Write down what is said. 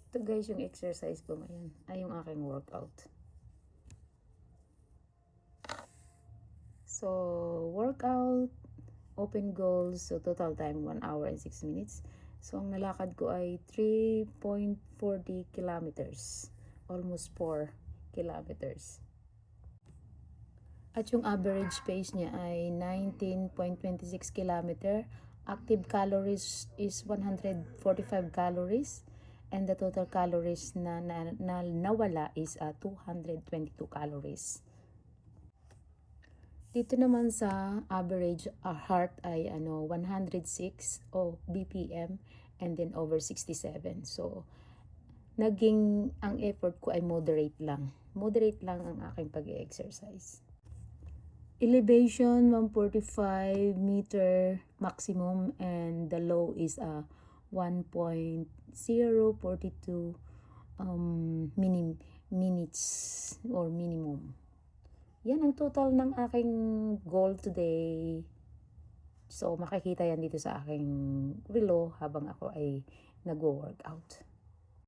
Ito guys, yung exercise ko ngayon ay yung aking workout. So, workout, open goals, so total time 1 hour and 6 minutes. So, ang nalakad ko ay 3.40 kilometers. Almost 4 kilometers. At yung average pace niya ay 19.26 kilometer. Active calories is 145 calories. And the total calories na nawala is 222 calories. Dito naman sa average heart ay 106 BPM and then over 67. So, ang effort ko ay moderate lang. Moderate lang ang aking pag-exercise. Elevation 145 meter maximum and the low is 1.042 minutes or minimum. Yan ang total ng aking goal today. So makikita yan dito sa aking relo habang ako ay nagwo-workout.